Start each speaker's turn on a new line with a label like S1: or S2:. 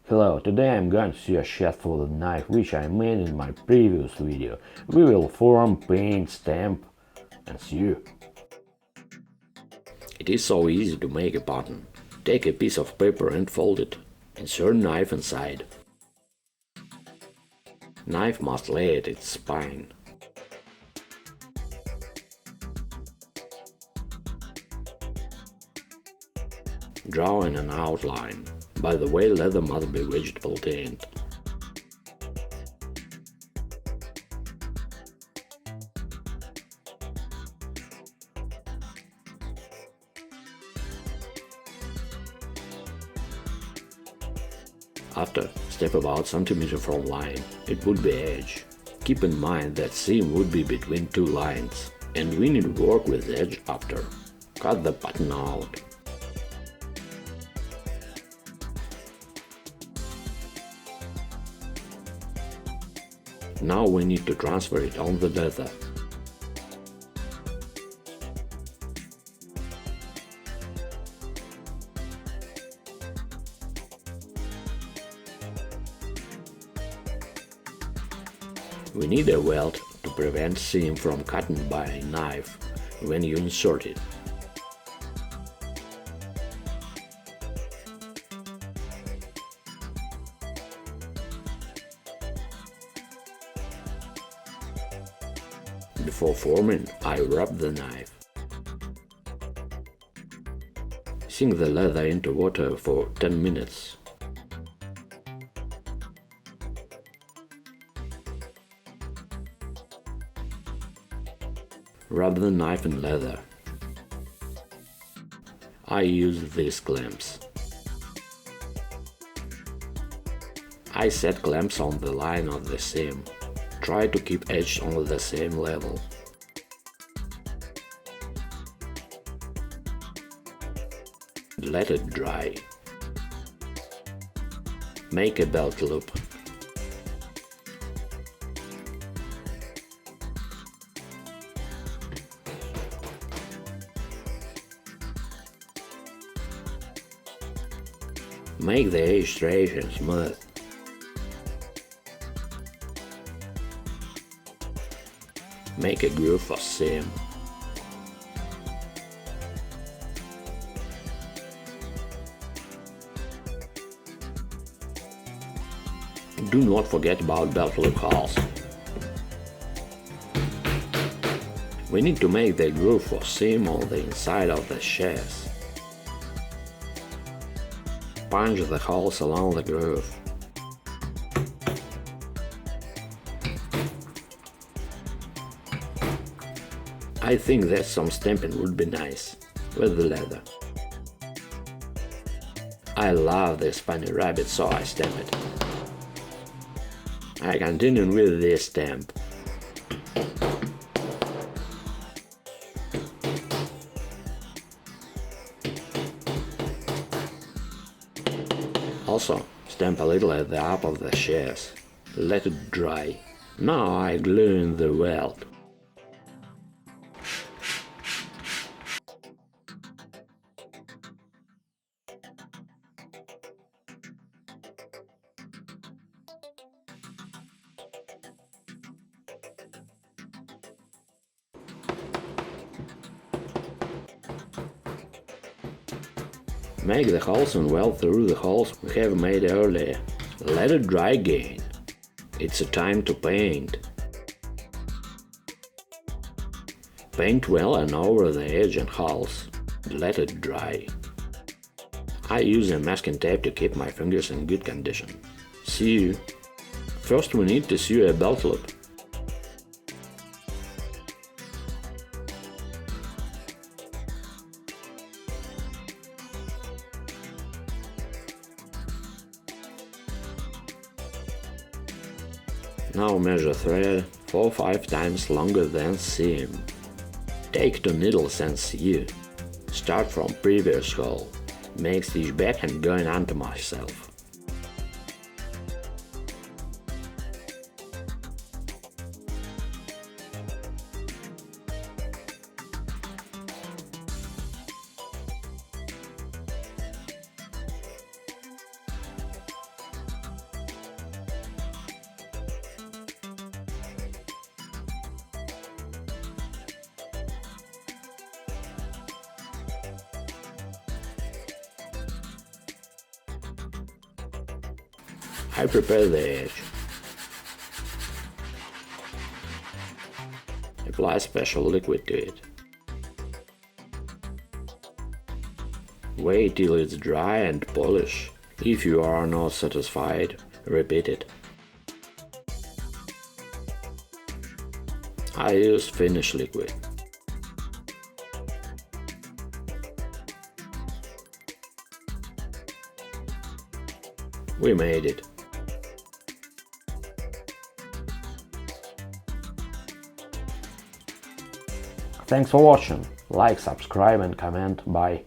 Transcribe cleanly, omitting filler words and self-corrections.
S1: Hello, today I'm going to see a sheath for the knife which I made in my previous video. We will form, paint, stamp and sew. It is so easy to make a pattern. Take a piece of paper and fold it. Insert knife inside. Knife must lay at its spine. Draw in an outline. By the way, leather must be vegetable tanned. After, step about centimeter from line. It would be edge. Keep in mind that seam would be between two lines, and we need to work with edge after. Cut the pattern out. Now we need to transfer it on the leather. We need a welt to prevent seam from cutting by a knife when you insert it. Before forming, I rub the knife. Sink the leather into water for 10 minutes. Rub the knife in leather. I use these clamps. I set clamps on the line of the seam. Try to keep edge on the same level. Let it dry. Make a belt loop. Make the edge straight and smooth. Make a groove for seam. Do not forget about belt loop holes. We need to make the groove for seam on the inside of the sheath. Punch the holes along the groove. I think that some stamping would be nice with the leather. I love this funny rabbit, so I stamp it. I continue with this stamp. Also, stamp a little at the up of the sheath. Let it dry. Now I glue in the welt. Make the holes and weld through the holes we have made earlier. Let it dry again. It's a time to paint. Paint well and over the edge and holes. Let it dry. I use a masking tape to keep my fingers in good condition. Sew. First we need to sew a belt loop. Now measure thread 4 or 5 times longer than seam. Take 2 needles and sew. Start from previous hole. Make stitch back and going onto myself. I prepare the edge. Apply special liquid to it. Wait till it's dry and polish. If you are not satisfied, repeat it. I use finish liquid. We made it.
S2: Thanks for watching. Like, subscribe and comment. Bye.